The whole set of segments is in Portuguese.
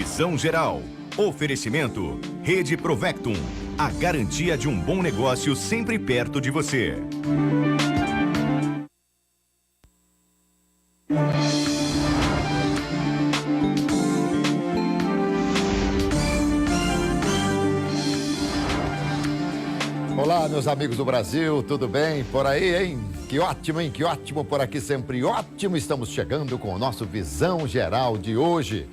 Visão Geral. Oferecimento. Rede Provectum. A garantia de um bom negócio sempre perto de você. Olá, meus amigos do Brasil, tudo bem por aí, hein? Que ótimo, hein? Que ótimo por aqui, sempre ótimo. Estamos chegando com o nosso Visão Geral de hoje.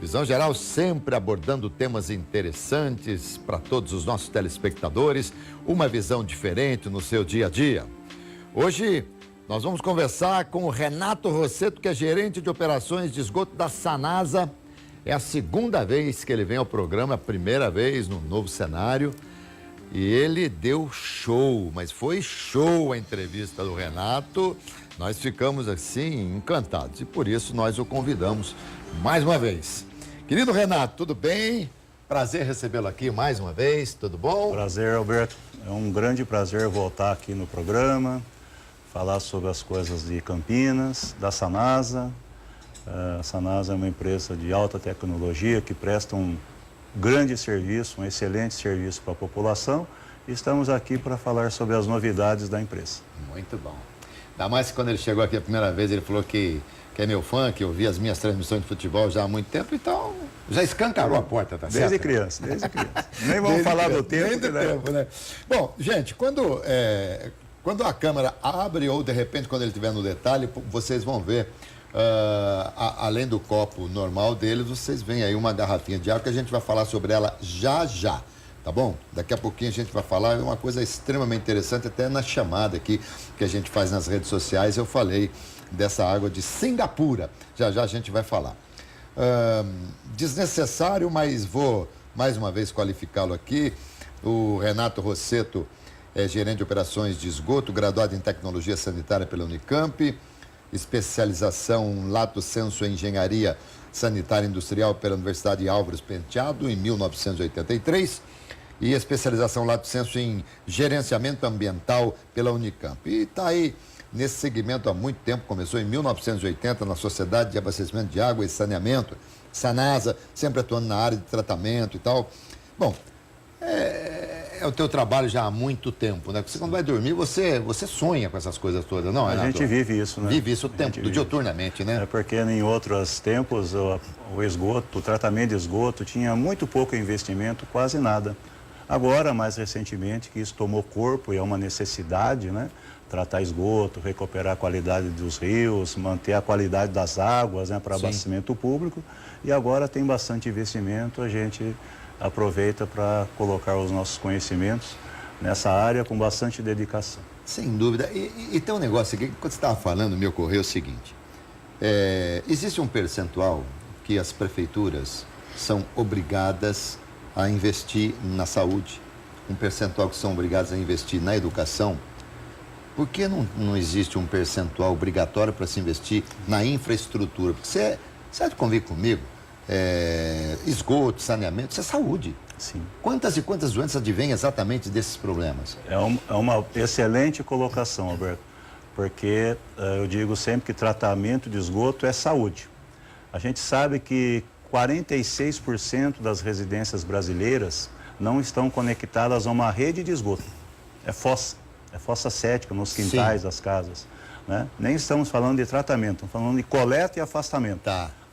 Visão Geral sempre abordando temas interessantes para todos os nossos telespectadores, uma visão diferente no seu dia a dia. Hoje nós vamos conversar com o Renato Rossetto, que é gerente de operações de esgoto da Sanasa. É a segunda vez que ele vem ao programa, a primeira vez no novo cenário. E ele deu show, mas foi show a entrevista do Renato. Nós ficamos assim encantados e por isso nós o convidamos mais uma vez. Querido Renato, tudo bem? Prazer recebê-lo aqui mais uma vez, tudo bom? Prazer, Alberto. É um grande prazer voltar aqui no programa, falar sobre as coisas de Campinas, da Sanasa. A Sanasa é uma empresa de alta tecnologia que presta um grande serviço, um excelente serviço para a população. Estamos aqui para falar sobre as novidades da empresa. Muito bom. Ainda mais que quando ele chegou aqui a primeira vez, ele falou que é meu fã, que eu vi as minhas transmissões de futebol já há muito tempo, então já escancarou a porta, tá certo? Desde criança. Nem vamos falar do tempo, né? Bom, gente, quando a câmera abre ou de repente quando ele estiver no detalhe, vocês vão ver, além do copo normal deles, vocês veem aí uma garrafinha de água que a gente vai falar sobre ela já já. Tá bom? Daqui a pouquinho a gente vai falar, é uma coisa extremamente interessante, até na chamada aqui que a gente faz nas redes sociais, eu falei dessa água de Singapura. Já já a gente vai falar. Desnecessário, mas vou mais uma vez qualificá-lo aqui. O Renato Rossetto é gerente de operações de esgoto, graduado em tecnologia sanitária pela Unicamp, especialização Lato Sensu em engenharia sanitária industrial pela Universidade Álvares Penteado em 1983 e especialização Lato Sensu em gerenciamento ambiental pela Unicamp. E está aí nesse segmento há muito tempo, começou em 1980 na Sociedade de Abastecimento de Água e Saneamento, Sanasa, sempre atuando na área de tratamento e tal. Bom, é o teu trabalho já há muito tempo, né? Porque você quando vai dormir, você sonha com essas coisas todas, não é? A gente vive isso, né? Vive isso o tempo, diuturnamente, né? É porque em outros tempos o esgoto, o tratamento de esgoto tinha muito pouco investimento, quase nada. Agora, mais recentemente, que isso tomou corpo e é uma necessidade, né? Tratar esgoto, recuperar a qualidade dos rios, manter a qualidade das águas, né? Para abastecimento público. E agora tem bastante investimento, a gente aproveita para colocar os nossos conhecimentos nessa área com bastante dedicação. Sem dúvida. E tem um negócio aqui, quando você estava falando, me ocorreu o seguinte. Existe um percentual que as prefeituras são obrigadas a investir na saúde, um percentual que são obrigadas a investir na educação. Por que não existe um percentual obrigatório para se investir na infraestrutura? Porque você há de convir comigo, esgoto, saneamento, isso é saúde. Sim. Quantas e quantas doenças advêm exatamente desses problemas? É uma excelente colocação, Alberto, porque eu digo sempre que tratamento de esgoto é saúde. A gente sabe que 46% das residências brasileiras não estão conectadas a uma rede de esgoto. É fossa séptica nos quintais das casas, né? Nem estamos falando de tratamento, estamos falando de coleta e afastamento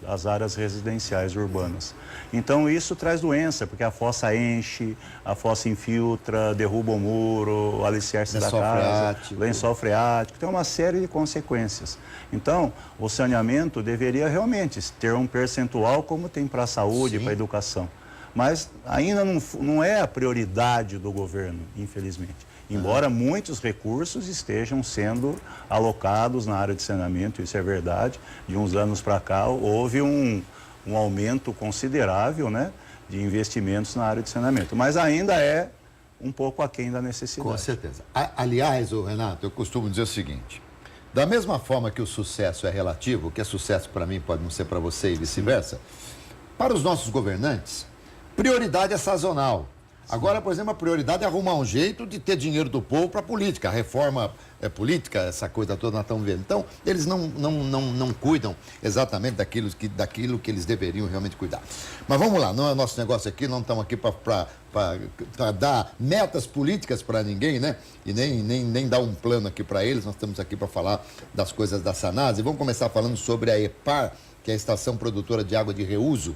das áreas residenciais urbanas. Então isso traz doença, porque a fossa enche, a fossa infiltra, derruba o muro, o alicerce da casa, lençol freático, tem uma série de consequências. Então, o saneamento deveria realmente ter um percentual como tem para a saúde, para a educação. Mas ainda não é a prioridade do governo, infelizmente. Embora muitos recursos estejam sendo alocados na área de saneamento, isso é verdade. De uns anos para cá houve um aumento considerável, né, de investimentos na área de saneamento. Mas ainda é um pouco aquém da necessidade. Com certeza. Aliás, Renato, eu costumo dizer o seguinte. Da mesma forma que o sucesso é relativo, o que é sucesso para mim pode não ser para você e vice-versa, para os nossos governantes, prioridade é sazonal. Agora, por exemplo, a prioridade é arrumar um jeito de ter dinheiro do povo para política. A reforma política, essa coisa toda nós estamos vendo. Então, eles não cuidam exatamente daquilo que eles deveriam realmente cuidar. Mas vamos lá, não é nosso negócio aqui, não estamos aqui para dar metas políticas para ninguém, né? E nem dar um plano aqui para eles. Nós estamos aqui para falar das coisas da Sanasa. E vamos começar falando sobre a EPAR, que é a Estação Produtora de Água de Reuso.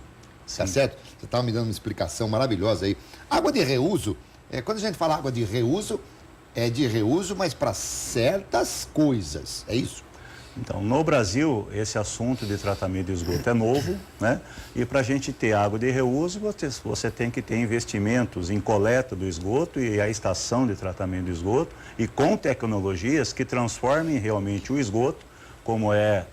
Tá certo? Você estava me dando uma explicação maravilhosa aí. Água de reuso, quando a gente fala água de reuso, é de reuso, mas para certas coisas, é isso? Então, no Brasil, esse assunto de tratamento de esgoto é novo, né? E para a gente ter água de reuso, você tem que ter investimentos em coleta do esgoto e a estação de tratamento de esgoto e com tecnologias que transformem realmente o esgoto, como é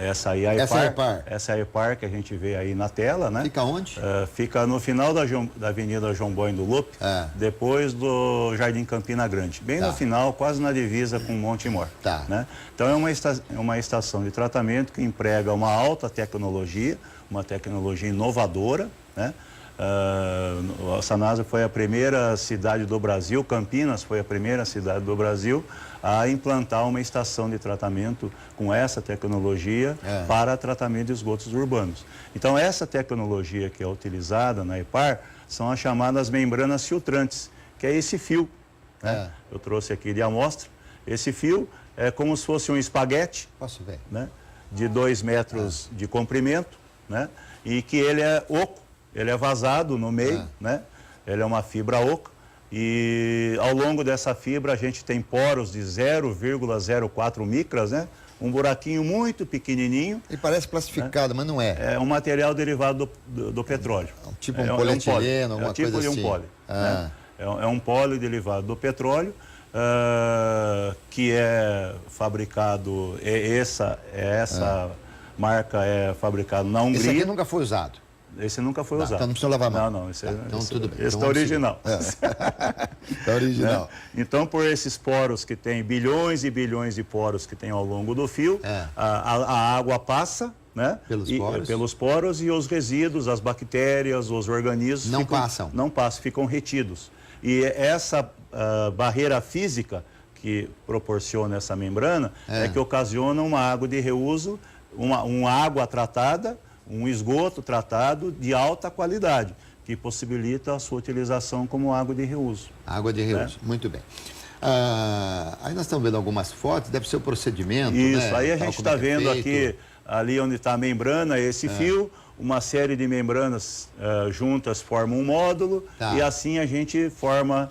essa aí, essa é a EPAR que a gente vê aí na tela, né? Fica onde? Fica no final da Avenida João Boi do Lupe, depois do Jardim Campina Grande. Bem no final, quase na divisa com Monte Mor. Né? Então é uma estação de tratamento que emprega uma alta tecnologia, uma tecnologia inovadora, né? A Sanasa foi a primeira cidade do Brasil, Campinas foi a primeira cidade do Brasil a implantar uma estação de tratamento com essa tecnologia para tratamento de esgotos urbanos. Então, essa tecnologia que é utilizada na EPAR são as chamadas membranas filtrantes, que é esse fio, né? Eu trouxe aqui de amostra. Esse fio é como se fosse um espaguete. Posso ver? Né? De 2 metros de comprimento, né? E que ele é oco. Ele é vazado no meio, né? Ele é uma fibra oca e ao longo dessa fibra a gente tem poros de 0,04 micras, né? Um buraquinho muito pequenininho. Ele parece plastificado, mas não é. É um material derivado do petróleo. Tipo um polietileno, alguma coisa assim. É tipo de um poli. Né? É um poli derivado do petróleo que é fabricado, essa marca é fabricada na Hungria. Esse aqui nunca foi usado. Esse nunca foi usado. Então não precisa lavar a mão. Não, então tudo bem. Esse está original. Está original. Né? Então, por esses poros que tem, bilhões e bilhões de poros que tem ao longo do fio, a água passa, né? Pelos poros e os resíduos, as bactérias, os organismos... Não passam. Não passam, ficam retidos. E essa barreira física que proporciona essa membrana é que ocasiona uma água de reuso, uma água tratada, um esgoto tratado de alta qualidade, que possibilita a sua utilização como água de reuso. Água de reuso, muito bem. Aí nós estamos vendo algumas fotos, deve ser o procedimento, Isso, né? Aí a gente está vendo aqui, ali onde está a membrana, esse fio, uma série de membranas juntas formam um módulo e assim a gente forma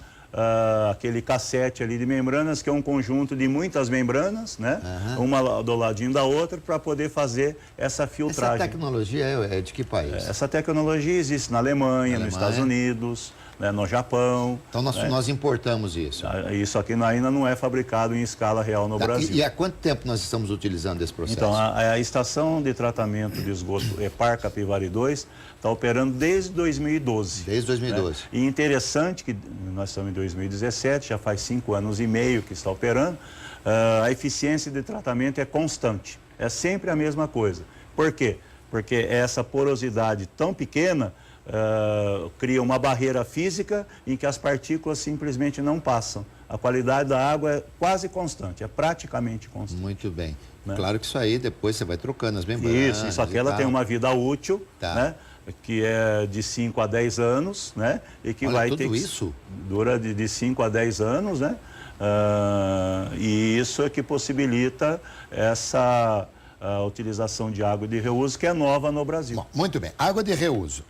aquele cassete ali de membranas, que é um conjunto de muitas membranas, né? Uma do ladinho da outra, para poder fazer essa filtragem. Essa tecnologia é de que país? Essa tecnologia existe na Alemanha, nos Estados Unidos, né, no Japão. Então nós importamos isso. Isso aqui ainda não é fabricado em escala real no Brasil. E há quanto tempo nós estamos utilizando esse processo? Então, a estação de tratamento de esgoto EPAR Capivari 2 está operando desde 2012. Desde 2012. Né? E interessante que nós estamos em 2017, já faz 5 anos e meio que está operando, a eficiência de tratamento é constante. É sempre a mesma coisa. Por quê? Porque essa porosidade tão pequena cria uma barreira física em que as partículas simplesmente não passam. A qualidade da água é quase constante, é praticamente constante. Muito bem. Né? Claro que isso aí depois você vai trocando as membranas. Isso aqui ela tem uma vida útil, né? Que é de 5 a 10 anos, né? E que vai ter isso? Dura de 5 a 10 anos, né? E isso é que possibilita essa a utilização de água de reuso, que é nova no Brasil. Bom, muito bem. Água de reuso.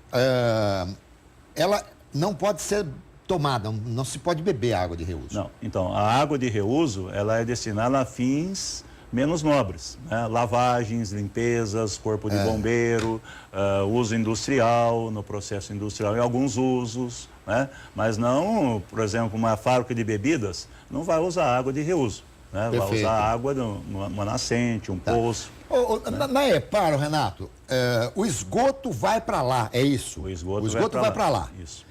Ela não pode ser tomada, não se pode beber água de reuso. Não. Então, a água de reuso, ela é destinada a fins menos nobres, né? Lavagens, limpezas, corpo de bombeiro, uso industrial, no processo industrial, em alguns usos, né? Mas não, por exemplo, uma fábrica de bebidas não vai usar água de reuso. Né? Vai usar água de uma nascente, um poço. Na EPAR, Renato, o esgoto vai para lá, é isso? O esgoto vai para lá. Isso.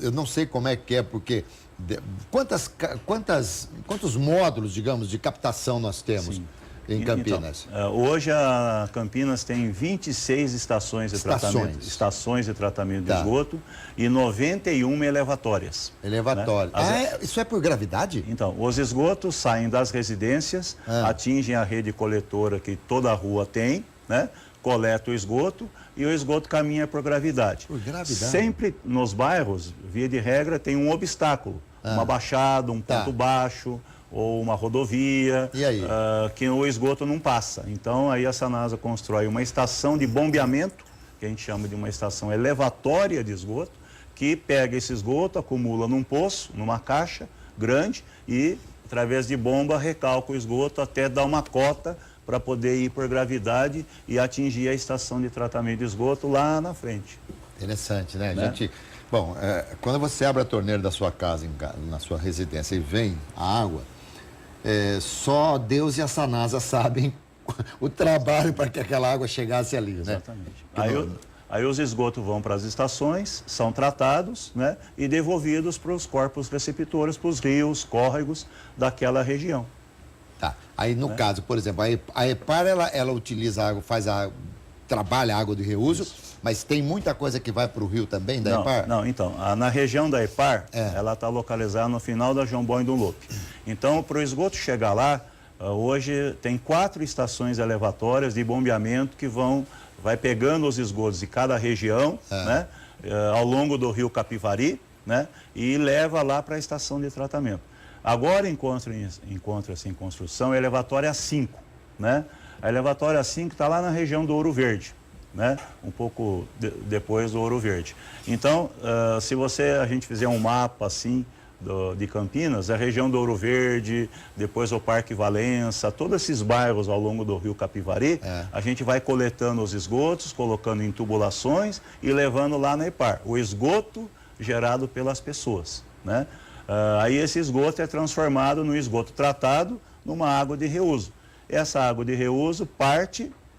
Eu não sei como é que é, porque quantos módulos, digamos, de captação nós temos? Sim. em Campinas? Então, hoje a Campinas tem 26 estações de tratamento de esgoto e 91 elevatórias. Elevatórias. Né? Isso é por gravidade? Então, os esgotos saem das residências, atingem a rede coletora que toda a rua tem, né? Coleta o esgoto e o esgoto caminha por gravidade. Por gravidade? Sempre nos bairros, via de regra, tem um obstáculo. Uma baixada, um ponto baixo ou uma rodovia, que o esgoto não passa. Então, aí a Sanasa constrói uma estação de bombeamento, que a gente chama de uma estação elevatória de esgoto, que pega esse esgoto, acumula num poço, numa caixa grande e, através de bomba, recalca o esgoto até dar uma cota para poder ir por gravidade e atingir a estação de tratamento de esgoto lá na frente. Interessante, né? Gente, bom, quando você abre a torneira da sua casa, na sua residência, e vem a água, só Deus e a Sanasa sabem o trabalho para que aquela água chegasse ali, né? Exatamente. Aí os esgotos vão para as estações, são tratados, né? E devolvidos para os corpos receptores, para os rios, córregos daquela região. Tá. Aí, no caso, por exemplo, a EPAR, ela utiliza a água, trabalha a água de reuso, mas tem muita coisa que vai para o rio também, da EPAR? Não, então, na região da EPAR, ela está localizada no final da João Bom e Dunlop. Então, para o esgoto chegar lá, hoje tem 4 estações elevatórias de bombeamento que vai pegando os esgotos de cada região, né, ao longo do rio Capivari, né, e leva lá para a estação de tratamento. Agora encontra-se em construção a elevatória 5, né? A elevatória 5 está lá na região do Ouro Verde, né? Um pouco depois do Ouro Verde. Então, se a gente fizer um mapa assim de Campinas, a região do Ouro Verde, depois o Parque Valença, todos esses bairros ao longo do rio Capivari, a gente vai coletando os esgotos, colocando em tubulações e levando lá na EPAR. O esgoto gerado pelas pessoas, né? Aí esse esgoto é transformado no esgoto tratado, numa água de reuso. Essa água de reuso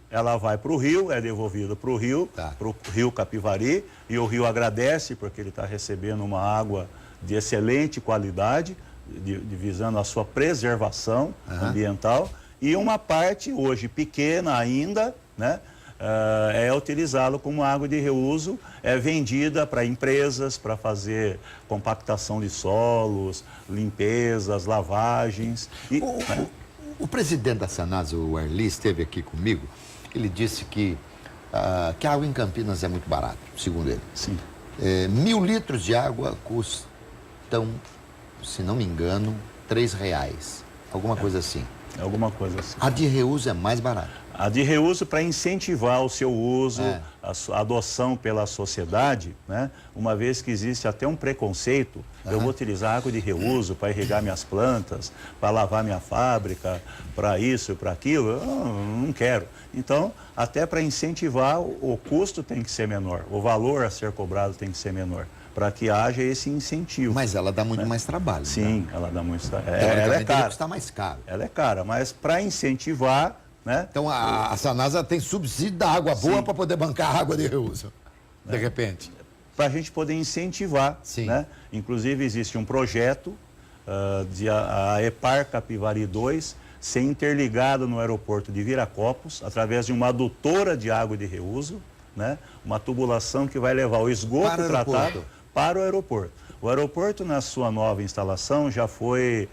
ela vai para o rio, é devolvida para o rio Capivari, e o rio agradece porque ele está recebendo uma água de excelente qualidade, visando a sua preservação ambiental, e uma parte, hoje pequena ainda, né? É utilizá-lo como água de reuso, é vendida para empresas para fazer compactação de solos, limpezas, lavagens. O presidente da Sanasa, o Arli, esteve aqui comigo. Ele disse que a água em Campinas é muito barata, segundo ele. Sim. 1.000 litros de água custam, se não me engano, R$3. Alguma coisa assim. Alguma coisa assim. A de reuso é mais barata. A de reuso para incentivar o seu uso, a adoção pela sociedade, né? Uma vez que existe até um preconceito, eu vou utilizar água de reuso para irrigar minhas plantas, para lavar minha fábrica, para isso, para aquilo, eu não quero. Então, até para incentivar, o custo tem que ser menor, o valor a ser cobrado tem que ser menor, para que haja esse incentivo. Mas ela dá muito mais trabalho. Sim, né? Ela dá muito trabalho. Ela é cara. Custa mais caro. Ela é cara, mas para incentivar, né? Então a Sanasa tem subsídio da água boa para poder bancar a água de reuso, de repente. Para a gente poder incentivar, né? Inclusive existe um projeto de a EPAR Capivari 2 ser interligado no aeroporto de Viracopos, através de uma adutora de água de reuso, né? Uma tubulação que vai levar o esgoto tratado para o aeroporto. O aeroporto, na sua nova instalação, já foi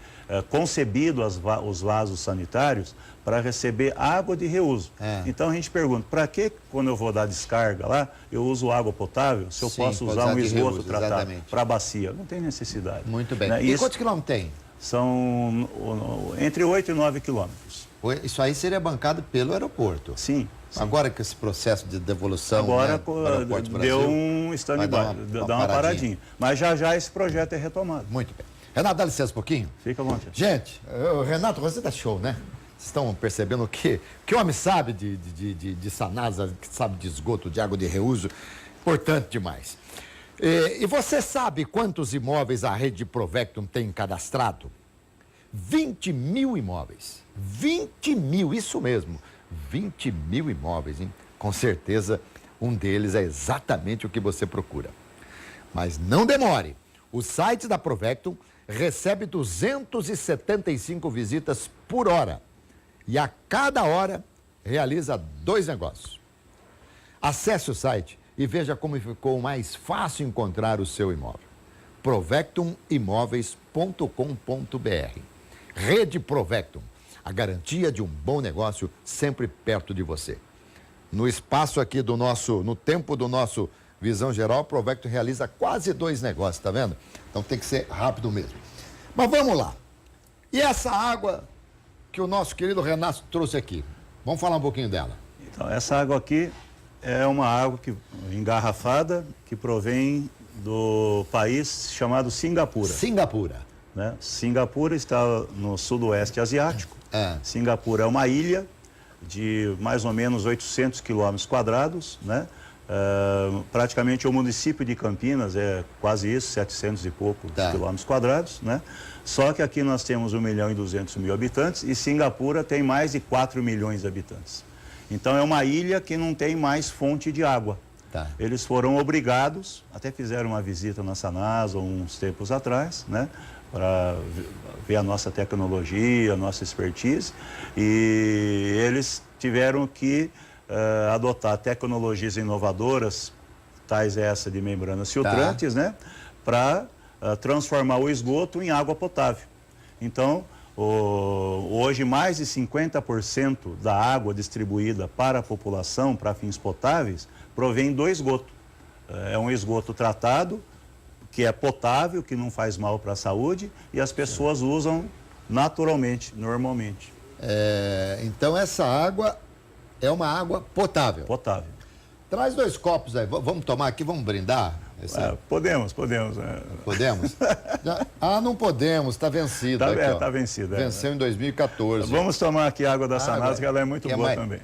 concebido os vasos sanitários para receber água de reuso. Então a gente pergunta, para que quando eu vou dar descarga lá, eu uso água potável, se eu posso usar um esgoto tratado para a bacia? Não tem necessidade. Muito bem. Né? E quantos quilômetros tem? São entre 8 e 9 quilômetros. Isso aí seria bancado pelo aeroporto? Sim. Agora que esse processo de devolução... Agora, né, deu um stand-by, deu uma paradinha. Mas já esse projeto é retomado. Muito bem. Renato, dá licença um pouquinho. Fica à vontade. Gente, Renato, você tá show, né? Vocês estão percebendo que o homem sabe de Sanasa, que sabe de esgoto, de água de reuso, importante demais. E você sabe quantos imóveis a rede Provectum tem cadastrado? 20 mil imóveis. 20 mil, isso mesmo. 20 mil imóveis, hein? Com certeza, um deles é exatamente o que você procura. Mas não demore. O site da Provectum recebe 275 visitas por hora. e a cada hora realiza 2 negócios. Acesse o site e veja como ficou mais fácil encontrar o seu imóvel. Provectumimóveis.com.br. Rede Provectum, a garantia de um bom negócio sempre perto de você. No espaço aqui no tempo do nosso Visão Geral, a Provectum realiza quase 2 negócios, tá vendo? Então tem que ser rápido mesmo. Mas vamos lá. E essa água que o nosso querido Renato trouxe aqui? Vamos falar um pouquinho dela. Então, essa água aqui é uma água engarrafada que provém do país chamado Singapura. Singapura. Né? Singapura está no sudoeste asiático. Singapura é uma ilha de mais ou menos 800 quilômetros quadrados, né? Praticamente o município de Campinas é quase isso, 700 e poucos quilômetros quadrados, né? Só que aqui nós temos 1.200.000 habitantes e Singapura tem mais de 4 milhões de habitantes. Então é uma ilha que não tem mais fonte de água. Eles foram obrigados, até fizeram uma visita na Sanasa uns tempos atrás, né? Para ver a nossa tecnologia, a nossa expertise, e eles tiveram que adotar tecnologias inovadoras, tais essa de membranas filtrantes, né? Para transformar o esgoto em água potável. Então, hoje mais de 50% da água distribuída para a população, para fins potáveis, provém do esgoto. É um esgoto tratado, que é potável, que não faz mal para a saúde, e as pessoas usam naturalmente, normalmente. Então essa água é uma água potável. Potável. Traz 2 copos aí, vamos tomar aqui, vamos brindar? Podemos. Podemos? Não podemos, está vencido. Está vencido. Venceu em 2014. Vamos tomar aqui a água da Sanasa, que ela é muito boa também.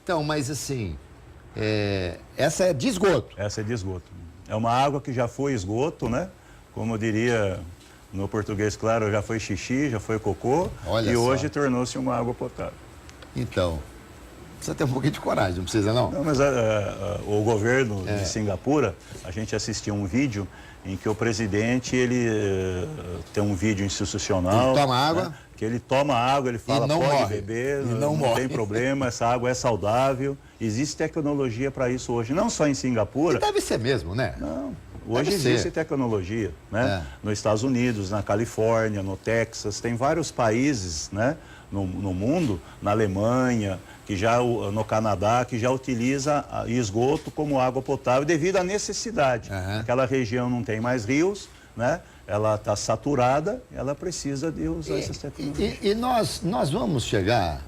Então, mas assim, essa é de esgoto. Essa é de esgoto. É uma água que já foi esgoto, né? Como diria no português, claro, já foi xixi, já foi cocô. E hoje tornou-se uma água potável. Então, precisa ter um pouquinho de coragem, não precisa não? Não, mas o governo de Singapura, a gente assistiu um vídeo em que o presidente, ele tem um vídeo institucional. Ele toma água? Né, que ele toma água, ele fala, pode beber, não tem problema, essa água é saudável. Existe tecnologia para isso hoje, não só em Singapura. E deve ser mesmo, né? Não, hoje existe tecnologia, né? Nos Estados Unidos, na Califórnia, no Texas, tem vários países, né? No mundo, na Alemanha, no Canadá, que já utiliza esgoto como água potável devido à necessidade. Aquela região não tem mais rios, né? Ela está saturada, ela precisa de usar essas tecnologias. E nós vamos chegar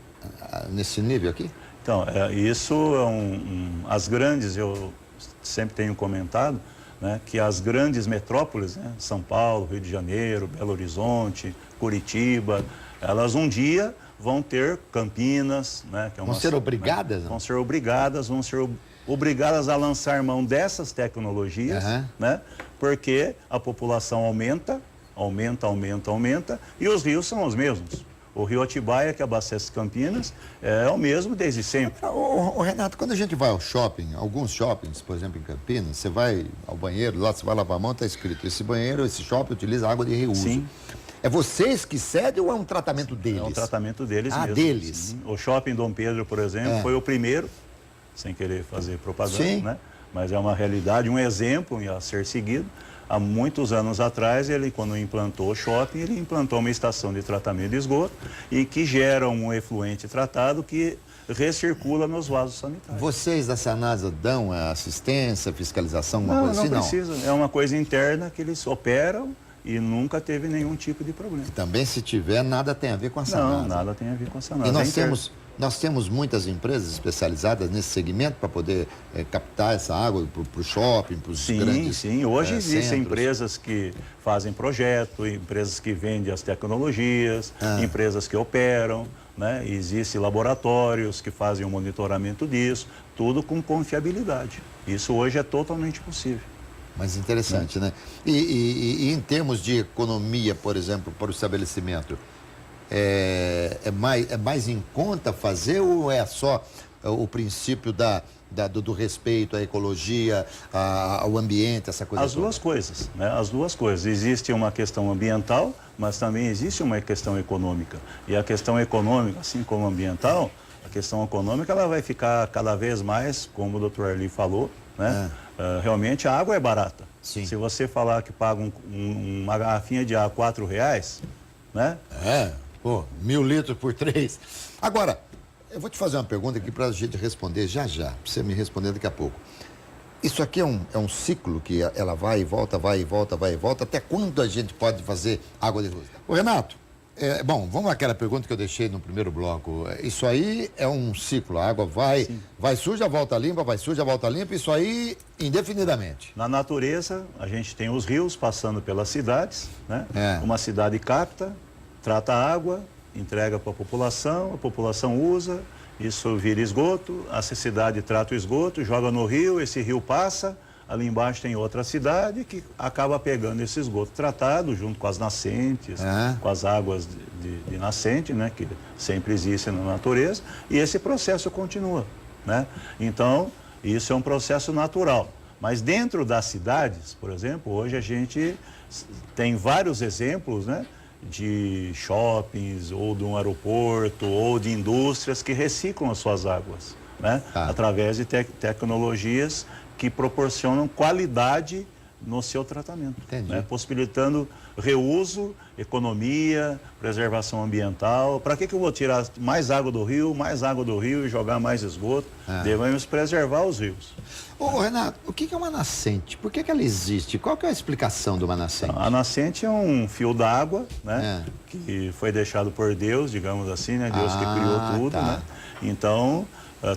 nesse nível aqui? Então, isso é as grandes, eu sempre tenho comentado, né, que as grandes metrópoles, né, São Paulo, Rio de Janeiro, Belo Horizonte, Curitiba, elas um dia vão ter Campinas, né, que é uma, vão ser obrigadas? Né, vão ser obrigadas a lançar mão dessas tecnologias, né, porque a população aumenta, e os rios são os mesmos. O rio Atibaia, que abastece Campinas, é o mesmo desde sempre. Renato, quando a gente vai ao shopping, alguns shoppings, por exemplo, em Campinas, você vai ao banheiro, lá você vai lavar a mão, está escrito, esse shopping utiliza água de reuso. Sim. É vocês que cedem ou é um tratamento deles? É um tratamento deles mesmo. Deles. Sim. O Shopping Dom Pedro, por exemplo, foi o primeiro, sem querer fazer propaganda, né? Mas é uma realidade, um exemplo a ser seguido. Há muitos anos atrás, quando implantou o shopping, ele implantou uma estação de tratamento de esgoto e que gera um efluente tratado que recircula nos vasos sanitários. Vocês da Sanasa dão assistência, fiscalização, Não precisa. É uma coisa interna que eles operam e nunca teve nenhum tipo de problema. E também, se tiver, nada tem a ver com a Sanasa. Não, nada tem a ver com a Sanasa. E nós temos muitas empresas especializadas nesse segmento para poder captar essa água para o shopping, para os grandes Sim. Hoje existem centros. Empresas que fazem projeto, empresas que vendem as tecnologias, empresas que operam, né? Existem laboratórios que fazem o monitoramento disso, tudo com confiabilidade. Isso hoje é totalmente possível. Mas interessante, né? E em termos de economia, por exemplo, para o estabelecimento, é mais em conta fazer ou é só o princípio do respeito à ecologia, ao ambiente, essa coisa As toda? duas coisas, né? As duas coisas. Existe uma questão ambiental, mas também existe uma questão econômica. E a questão econômica, assim como ambiental, a questão econômica ela vai ficar cada vez mais, como o Dr. Arli falou, né? Realmente a água é barata. Sim. Se você falar que paga uma garrafinha de água R$4, né? 1.000 litros por 3. Agora, eu vou te fazer uma pergunta aqui para a gente responder já, para você me responder daqui a pouco. Isso aqui é um ciclo que ela vai e volta, vai e volta, vai e volta. Até quando a gente pode fazer água de rua? Ô Renato, bom, vamos àquela pergunta que eu deixei no primeiro bloco. Isso aí é um ciclo, a água vai suja, volta limpa, vai suja, volta limpa, isso aí indefinidamente. Na natureza, a gente tem os rios passando pelas cidades, né? Uma cidade capta, trata a água, entrega para a população usa, isso vira esgoto, a cidade trata o esgoto, joga no rio, esse rio passa, ali embaixo tem outra cidade que acaba pegando esse esgoto tratado junto com as nascentes, com as águas de nascente, né, que sempre existem na natureza, e esse processo continua, né? Então, isso é um processo natural. Mas dentro das cidades, por exemplo, hoje a gente tem vários exemplos, né, de shoppings, ou de um aeroporto, ou de indústrias que reciclam as suas águas, né? Através de tecnologias que proporcionam qualidade no seu tratamento, né? Possibilitando reuso, economia, preservação ambiental. Para que eu vou tirar mais água do rio e jogar mais esgoto? Devemos preservar os rios. Ô Renato, o que é uma nascente? Por que ela existe? Qual que é a explicação de uma nascente? A nascente é um fio d'água, né? Que foi deixado por Deus, digamos assim, né? Deus que criou tudo, né? Então,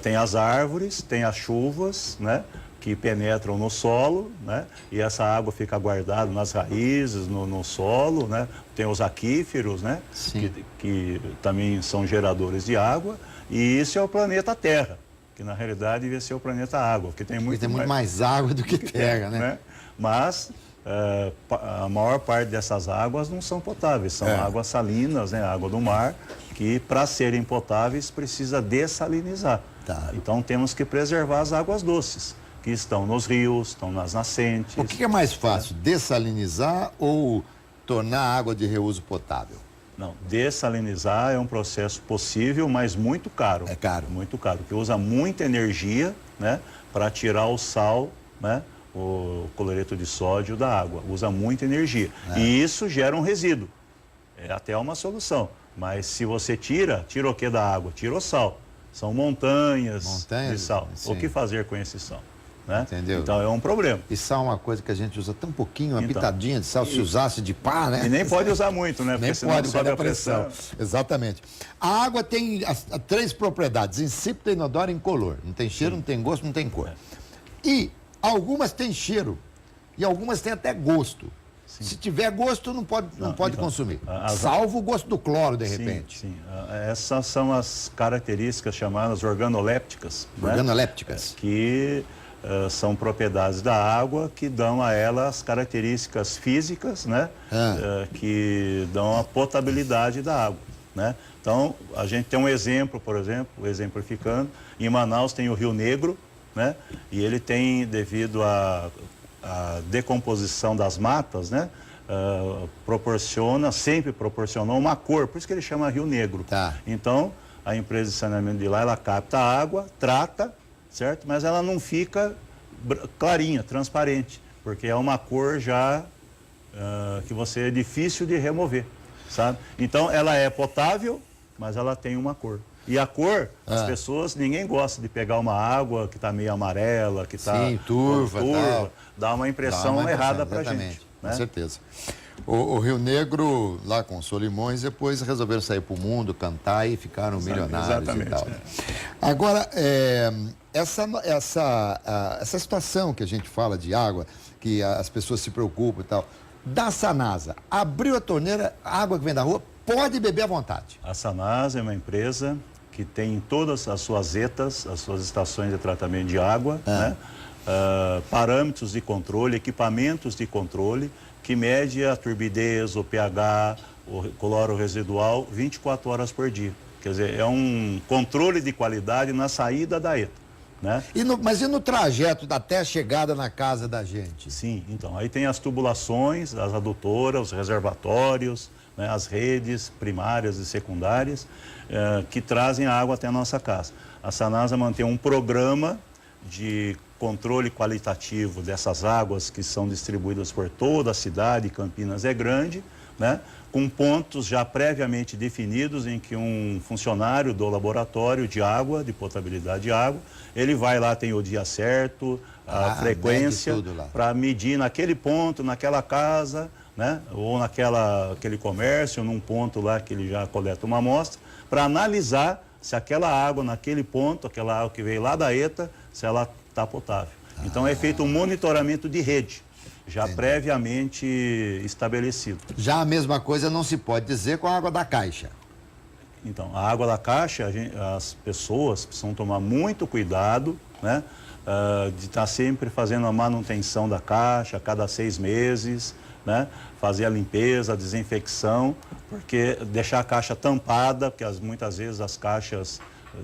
tem as árvores, tem as chuvas, né? Que penetram no solo, né? E essa água fica guardada nas raízes, no solo, né? Tem os aquíferos, né? Que também são geradores de água. E isso é o planeta Terra, que na realidade devia ser o planeta Água, porque tem muito mais água do que terra, né? Mas a maior parte dessas águas não são potáveis, são águas salinas, né? Água do mar, que para serem potáveis precisa dessalinizar. Então temos que preservar as águas doces, que estão nos rios, estão nas nascentes. O que é mais fácil, dessalinizar ou tornar a água de reuso potável? Não, dessalinizar é um processo possível, mas muito caro. É caro. Muito caro, porque usa muita energia, né, para tirar o sal, né, o cloreto de sódio da água. Usa muita energia. E isso gera um resíduo. É até uma solução. Mas se você tira o que da água? Tira o sal. São montanhas de sal. Sim. O que fazer com esse sal? Né? Entendeu? Então é um problema. E sal é uma coisa que a gente usa tão pouquinho, uma pitadinha de sal, se usasse de pá, né? E nem pode usar muito, né? Porque Nem senão pode, sobe a pressão. Exatamente. A água tem as 3 propriedades, insípida, inodora e incolor. Não tem cheiro, não tem gosto, não tem cor. E algumas têm cheiro e algumas têm até gosto. Se tiver gosto, não pode consumir. Salvo o gosto do cloro, de repente. Sim. Essas são as características chamadas organolépticas. Organolépticas. Né? Que são propriedades da água que dão a ela as características físicas, né? Que dão a potabilidade da água, né? Então, a gente tem um exemplo, por exemplo, exemplificando, em Manaus tem o Rio Negro, né? E ele tem, devido à decomposição das matas, né? Sempre proporcionou uma cor, por isso que ele chama Rio Negro. Então, a empresa de saneamento de lá, ela capta a água, trata, certo? Mas ela não fica clarinha, transparente, porque é uma cor já que é difícil de remover, sabe? Então, ela é potável, mas ela tem uma cor. E a cor, as pessoas, ninguém gosta de pegar uma água que está meio amarela, que está turva, dá uma impressão errada para a gente. Com certeza. O Rio Negro, lá com os Solimões, depois resolveram sair para o mundo, cantar e ficaram milionários e tal. Agora, essa situação que a gente fala de água, que as pessoas se preocupam e tal, da Sanasa, abriu a torneira, a água que vem da rua, pode beber à vontade. A Sanasa é uma empresa que tem todas as suas ETAs, as suas estações de tratamento de água, né? Parâmetros de controle, equipamentos de controle, que mede a turbidez, o pH, o cloro residual 24 horas por dia. Quer dizer, é um controle de qualidade na saída da ETA, né? Mas e no trajeto até a chegada na casa da gente? Sim, então, aí tem as tubulações, as adutoras, os reservatórios, né, as redes primárias e secundárias que trazem a água até a nossa casa. A Sanasa mantém um programa de controle qualitativo dessas águas que são distribuídas por toda a cidade, Campinas é grande, né, com pontos já previamente definidos em que um funcionário do laboratório de água, de potabilidade de água, ele vai lá, tem o dia certo, a frequência, para medir naquele ponto, naquela casa, né, ou naquele comércio, num ponto lá que ele já coleta uma amostra, para analisar se aquela água naquele ponto, aquela água que veio lá da ETA, se ela está potável. Então é feito um monitoramento de rede, já previamente estabelecido. Já a mesma coisa não se pode dizer com a água da caixa. Então, a água da caixa, as pessoas precisam tomar muito cuidado, né, de estar sempre fazendo a manutenção da caixa a cada 6 meses, né, fazer a limpeza, a desinfecção, porque deixar a caixa tampada, porque muitas vezes as caixas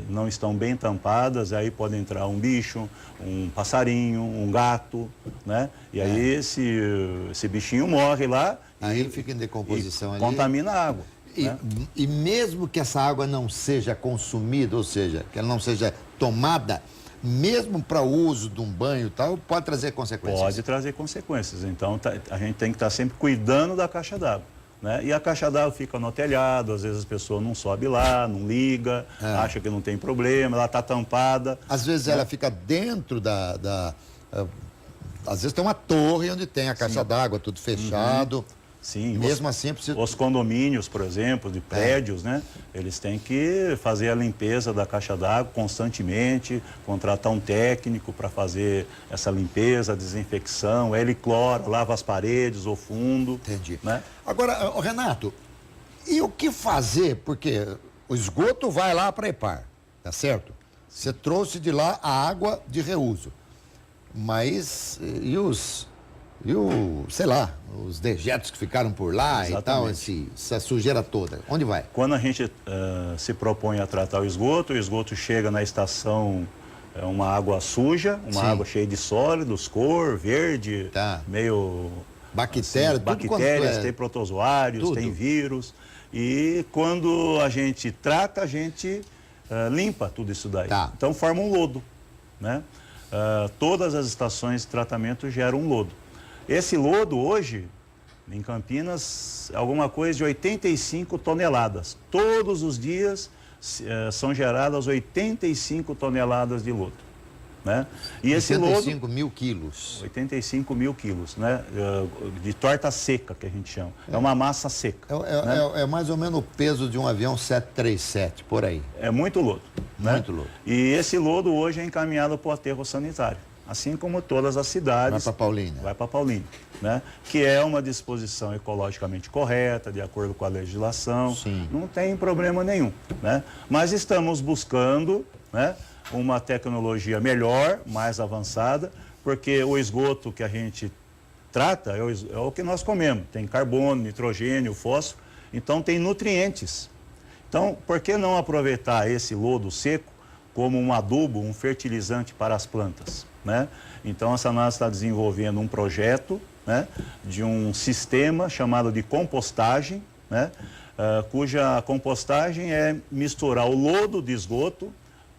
não estão bem tampadas, aí pode entrar um bicho, um passarinho, um gato, né? E aí esse bichinho morre lá. Aí ele fica em decomposição ali. Contamina a água. Né? E mesmo que essa água não seja consumida, ou seja, que ela não seja tomada, mesmo para o uso de um banho e tal, pode trazer consequências? Pode trazer consequências. Então a gente tem que estar sempre cuidando da caixa d'água. Né? E a caixa d'água fica no telhado, às vezes a pessoa não sobe lá, não liga, acha que não tem problema, ela está tampada. Às vezes ela fica dentro às vezes tem uma torre onde tem a caixa d'água, tudo fechado. Sim, mesmo assim precisa... Os condomínios, por exemplo, de prédios, né? Eles têm que fazer a limpeza da caixa d'água constantemente, contratar um técnico para fazer essa limpeza, desinfecção, ele clora, lava as paredes, o fundo. Entendi. Né? Agora, Renato, e o que fazer? Porque o esgoto vai lá para a EPAR, tá certo? Você trouxe de lá a água de reuso, mas sei lá, os dejetos que ficaram por lá. Exatamente. E tal, essa sujeira toda, onde vai? Quando a gente se propõe a tratar o esgoto chega na estação, uma água suja, uma água cheia de sólidos, cor, verde, meio... Bactéria, assim, bactérias, tem protozoários, tem vírus. E quando a gente trata, a gente limpa tudo isso daí. Então forma um lodo, né? Todas as estações de tratamento geram um lodo. Esse lodo hoje, em Campinas, é alguma coisa de 85 toneladas. Todos os dias são geradas 85 toneladas de lodo. Né? E esse 85 mil quilos. 85 mil quilos, né? De torta seca, que a gente chama. É uma massa seca. É mais ou menos o peso de um avião 737, por aí. É muito lodo. Muito lodo. E esse lodo hoje é encaminhado para o aterro sanitário. Assim como todas as cidades. Vai para Paulínia. Vai para Paulínia, né? Que é uma disposição ecologicamente correta, de acordo com a legislação. Sim. Não tem problema nenhum, né? Mas estamos buscando, né, uma tecnologia melhor, mais avançada, porque o esgoto que a gente trata é o que nós comemos. Tem carbono, nitrogênio, fósforo, então tem nutrientes. Então, por que não aproveitar esse lodo seco como um adubo, um fertilizante para as plantas? Né? Então a Sanasa está desenvolvendo um projeto, né, de um sistema chamado de compostagem, né, cuja compostagem é misturar o lodo de esgoto,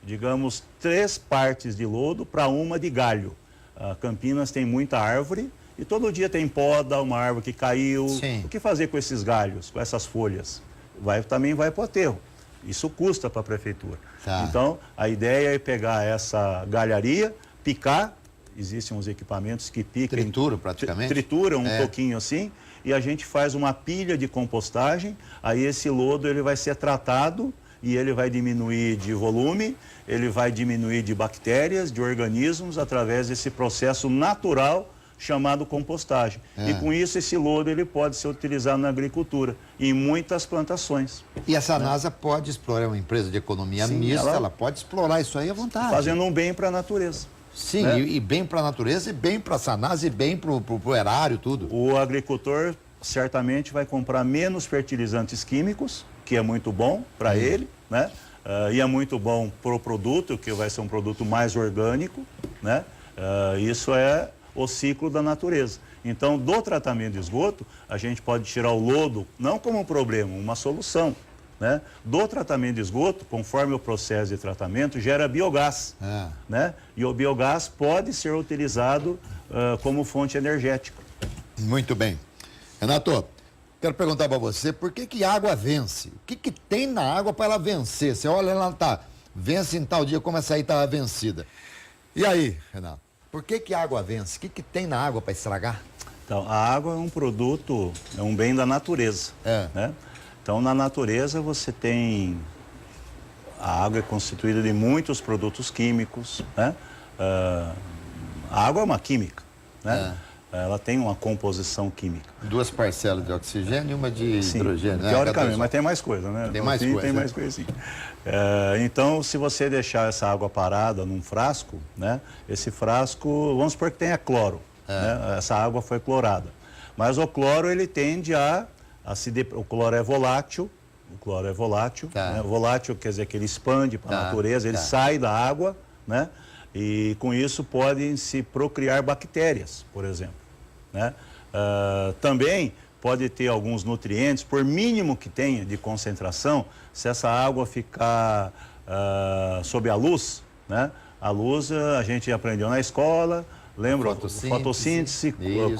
digamos 3 partes de lodo para uma de galho. Campinas tem muita árvore e todo dia tem poda, uma árvore que caiu. Sim. O que fazer com esses galhos, com essas folhas? Também vai para o aterro. Isso custa para a prefeitura. Então a ideia é pegar essa galharia, picar, existem uns equipamentos que picam. Tritura praticamente? Trituram um pouquinho assim, e a gente faz uma pilha de compostagem, aí esse lodo ele vai ser tratado e ele vai diminuir de volume, ele vai diminuir de bactérias, de organismos, através desse processo natural chamado compostagem. E com isso esse lodo ele pode ser utilizado na agricultura, em muitas plantações. E a Sanasa pode explorar, é uma empresa de economia mista, ela pode explorar isso aí à vontade. Fazendo um bem para a natureza. Sim, né? e bem para a natureza, e bem para a Sanasa, e bem para o erário, tudo. O agricultor certamente vai comprar menos fertilizantes químicos, que é muito bom para ele, né? E é muito bom para o produto, que vai ser um produto mais orgânico, né? Isso é o ciclo da natureza. Então, do tratamento de esgoto, a gente pode tirar o lodo, não como um problema, uma solução, né? Do tratamento de esgoto, conforme o processo de tratamento, gera biogás, né? E o biogás pode ser utilizado como fonte energética. Muito bem. Renato, quero perguntar para você, por que a água vence? O que tem na água para ela vencer? Você olha, ela tá, vence em tal dia, como essa aí estava vencida. E aí, Renato, por que a água vence? O que tem na água para estragar? Então, a água é um produto, é um bem da natureza, né? Então, na natureza você tem... A água é constituída de muitos produtos químicos, né? A água é uma química, né? Ela tem uma composição química. 2 parcelas de oxigênio e uma de hidrogênio, né? Teoricamente, mas tem mais coisa, né? Tem mais coisa. Tem mais coisa, sim. Então, se você deixar essa água parada num frasco, né? Esse frasco, vamos supor que tenha cloro, né? Essa água foi clorada. Mas o cloro, ele tende o cloro é volátil, né? Volátil quer dizer que ele expande para a natureza, ele sai da água, né? E com isso podem se procriar bactérias, por exemplo, né? Também pode ter alguns nutrientes, por mínimo que tenha de concentração, se essa água ficar sob a luz, né? A luz a gente aprendeu na escola, lembra? Fotossíntese,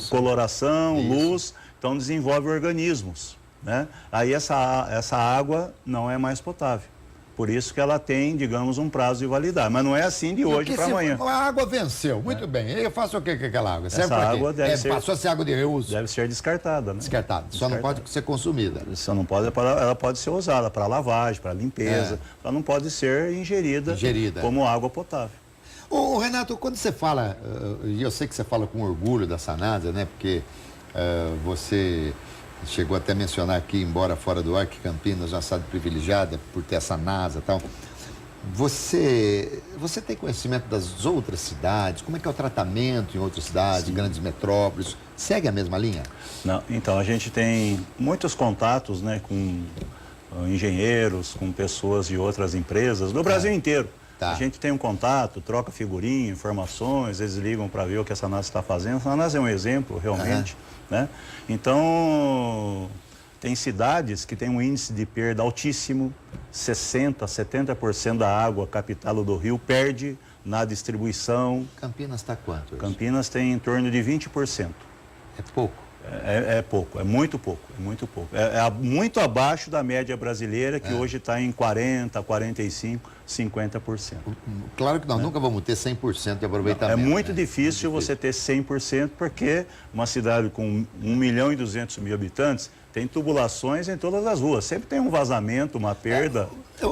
coloração, luz, então desenvolve organismos, né? Aí essa água não é mais potável. Por isso que ela tem, digamos, um prazo de validade. Mas não é assim de hoje para amanhã. A água venceu, muito bem. Eu faço o que com aquela água? Serve essa água deve ser... Passou a ser água de reuso? Deve ser descartada, né? Descartada. Só não pode ser consumida. Só não pode, ela pode ser usada para lavagem, para limpeza. Ela não pode ser ingerida como água potável. Ô, Renato, quando você fala, e eu sei que você fala com orgulho da Sanasa, né? Porque você... chegou até a mencionar aqui, embora fora do ar, que Campinas é uma cidade privilegiada por ter essa NASA e tal. Você tem conhecimento das outras cidades? Como é que é o tratamento em outras cidades, grandes metrópoles? Segue a mesma linha? Não, então a gente tem muitos contatos, né, com engenheiros, com pessoas de outras empresas do Brasil inteiro. A gente tem um contato, troca figurinha, informações, eles ligam para ver o que a Sanasa está fazendo. A Sanasa é um exemplo, realmente, né? Então, tem cidades que têm um índice de perda altíssimo, 60%, 70% da água captada do rio perde na distribuição. Campinas está quanto hoje? Campinas tem em torno de 20%. É pouco? É pouco, é muito pouco, é muito pouco. É muito abaixo da média brasileira, que hoje está em 40%, 45%, 50%. Claro que nós nunca vamos ter 100% de aproveitamento. É muito difícil você ter 100%, porque uma cidade com 1.200.000 habitantes tem tubulações em todas as ruas. Sempre tem um vazamento, uma perda.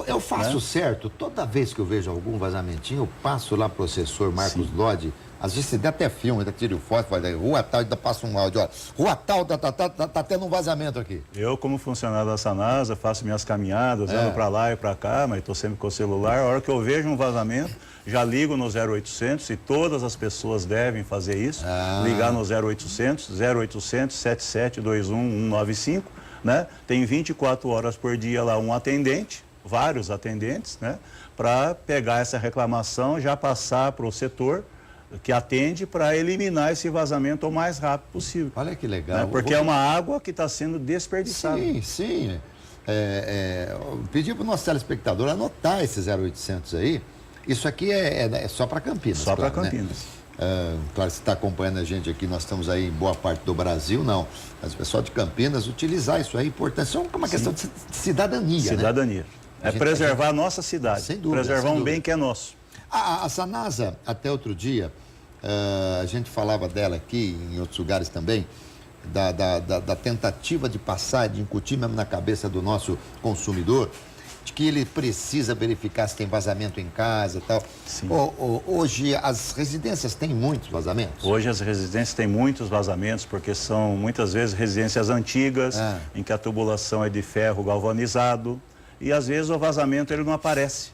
Eu faço certo, toda vez que eu vejo algum vazamentinho, eu passo lá para o assessor Marcos Lodi. Às vezes você dá até filme, ainda tira foto, fala, rua tal, ainda passa um áudio, ó, rua tal, tá tendo um vazamento aqui. Eu, como funcionário da Sanasa, faço minhas caminhadas, ando para lá e para cá, mas estou sempre com o celular. A hora que eu vejo um vazamento, já ligo no 0800, e todas as pessoas devem fazer isso, ligar no 0800 7721 195, né? Tem 24 horas por dia lá um atendente, vários atendentes, né? Para pegar essa reclamação, já passar para o setor que atende para eliminar esse vazamento o mais rápido possível. Olha que legal. Né? Porque é uma água que está sendo desperdiçada. Sim. Pedir para o nosso telespectador anotar esse 0800 aí. Isso aqui é só para Campinas. Só claro, para Campinas. Né? Claro, você está acompanhando a gente aqui, nós estamos aí em boa parte do Brasil, não. Mas o pessoal de Campinas utilizar isso aí é importante. Isso é uma questão de cidadania. Cidadania. Né? Preservar a nossa cidade. Sem dúvida. Preservar um bem que é nosso. A Sanasa, até outro dia, a gente falava dela aqui, em outros lugares também, da tentativa de passar, de incutir mesmo na cabeça do nosso consumidor, de que ele precisa verificar se tem vazamento em casa e tal. Hoje as residências têm muitos vazamentos? Hoje as residências têm muitos vazamentos, porque são muitas vezes residências antigas, em que a tubulação é de ferro galvanizado, e às vezes o vazamento ele não aparece.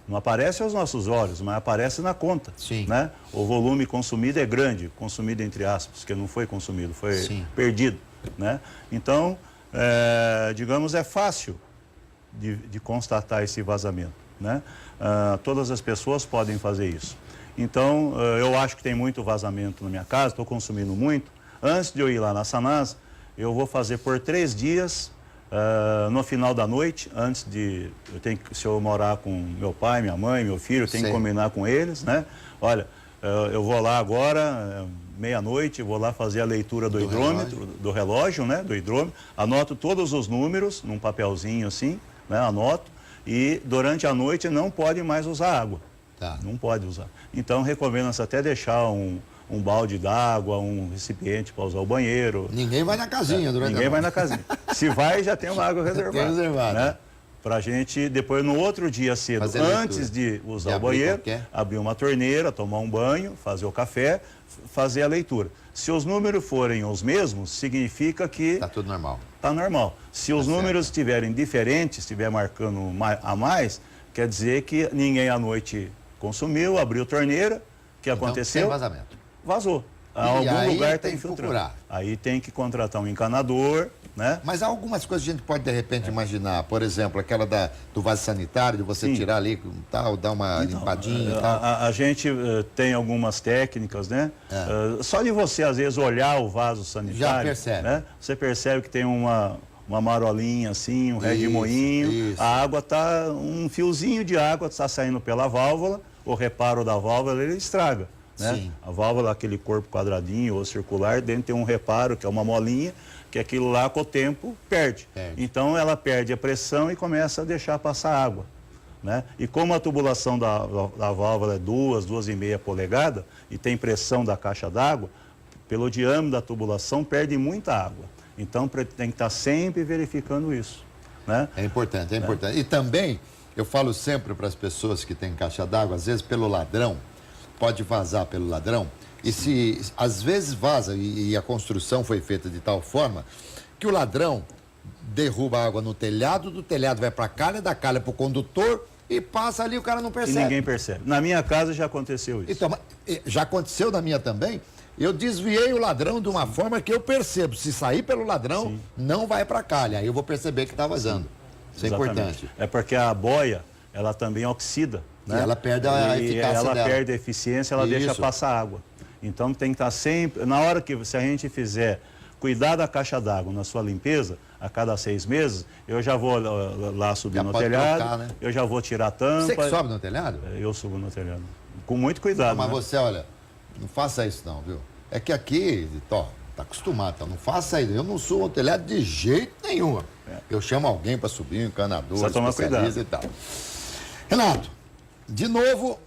Não aparece aos nossos olhos, mas aparece na conta. Né? O volume consumido é grande, consumido entre aspas, porque não foi consumido, foi perdido. Né? Então, digamos, é fácil de constatar esse vazamento, né? Todas as pessoas podem fazer isso. Então, eu acho que tem muito vazamento na minha casa, estou consumindo muito. Antes de eu ir lá na Sanasa, eu vou fazer por 3 dias, no final da noite, se eu morar com meu pai, minha mãe, meu filho, eu tenho que combinar com eles, né? Olha, eu vou lá agora, meia-noite, vou lá fazer a leitura do hidrômetro, do relógio, né? Do hidrômetro, anoto todos os números num papelzinho assim, né? Anoto, e durante a noite não pode mais usar água. Tá. Não pode usar. Então, recomenda-se até deixar um balde d'água, um recipiente para usar o banheiro. Ninguém vai na casinha durante a noite. Ninguém vai na casinha. Se vai, já tem uma água reservada. Tem reservada. Né? Para a gente, depois, no outro dia cedo, antes de usar o banheiro, abrir uma torneira, tomar um banho, fazer o café, fazer a leitura. Se os números forem os mesmos, significa que... Está tudo normal. Está normal. Se os números estiverem diferentes, estiver marcando a mais, quer dizer que ninguém à noite consumiu, abriu torneira, o que aconteceu? Tem vazamento. Vazou. Algum lugar está infiltrando. Aí tem que contratar um encanador, né? Mas há algumas coisas que a gente pode, de repente, imaginar. Por exemplo, aquela do vaso sanitário, de você tirar ali, tal, dar uma limpadinha e tal. A gente tem algumas técnicas, né? Só de você, às vezes, olhar o vaso sanitário... Já percebe. Né? Você percebe que tem uma marolinha assim, um redemoinho. A água está... Um fiozinho de água está saindo pela válvula, o reparo da válvula, ele estraga. Né? A válvula, aquele corpo quadradinho ou circular, dentro tem um reparo, que é uma molinha, que aquilo lá com o tempo perde. Então ela perde a pressão e começa a deixar passar água. Né? E como a tubulação da válvula é 2,5 polegadas e tem pressão da caixa d'água, pelo diâmetro da tubulação perde muita água. Então tem que estar sempre verificando isso. Né? É importante, é importante. E também, eu falo sempre para as pessoas que têm caixa d'água, às vezes pelo ladrão, pode vazar pelo ladrão, e se às vezes vaza, e a construção foi feita de tal forma, que o ladrão derruba a água no telhado, do telhado vai para a calha, da calha para o condutor, e passa ali, o cara não percebe. E ninguém percebe. Na minha casa já aconteceu isso. Então, já aconteceu na minha também. Eu desviei o ladrão de uma forma que eu percebo. Se sair pelo ladrão, não vai para a calha. Aí eu vou perceber que está vazando. Isso é importante. É porque a boia, ela também oxida. Né? E ela perde a eficácia ela dela. perde a eficiência, ela deixa passar água. Então tem que estar sempre... Na hora que se a gente fizer cuidar da caixa d'água na sua limpeza, a cada 6 meses, eu já vou lá subir no telhado, trocar, né? Eu já vou tirar a tampa. Você que sobe no telhado? Eu subo no telhado. Com muito cuidado. Não, mas né? você, olha, não faça isso não, viu? É que aqui, tá acostumado, tá? Não faça isso. Eu não subo no telhado de jeito nenhum. Eu chamo alguém para subir, um encanador, só tomar cuidado e tal. Renato, de novo,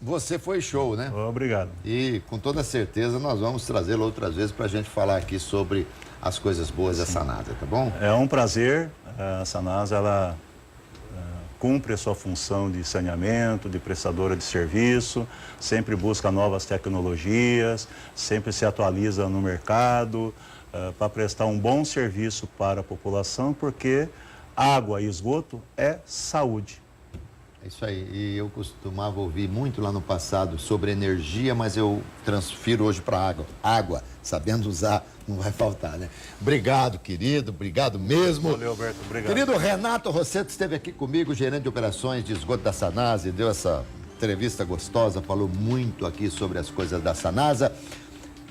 você foi show, né? Obrigado. E com toda certeza nós vamos trazê-lo outras vezes para a gente falar aqui sobre as coisas boas da Sanasa, tá bom? É um prazer. A Sanasa, ela cumpre a sua função de saneamento, de prestadora de serviço, sempre busca novas tecnologias, sempre se atualiza no mercado para prestar um bom serviço para a população, porque água e esgoto é saúde. É isso aí, e eu costumava ouvir muito lá no passado sobre energia, mas eu transfiro hoje para água. Água, sabendo usar, não vai faltar, né? Obrigado, querido, obrigado mesmo. Valeu, Alberto, obrigado. Querido Renato Rosseto esteve aqui comigo, gerente de operações de esgoto da Sanasa, e deu essa entrevista gostosa, falou muito aqui sobre as coisas da Sanasa.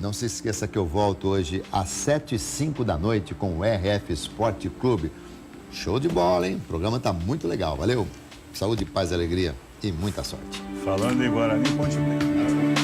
Não se esqueça que eu volto hoje às 7h05 da noite com o RF Esporte Clube. Show de bola, hein? O programa tá muito legal, valeu? Saúde, paz e alegria e muita sorte. Falando em Guarani, Ponte Preta.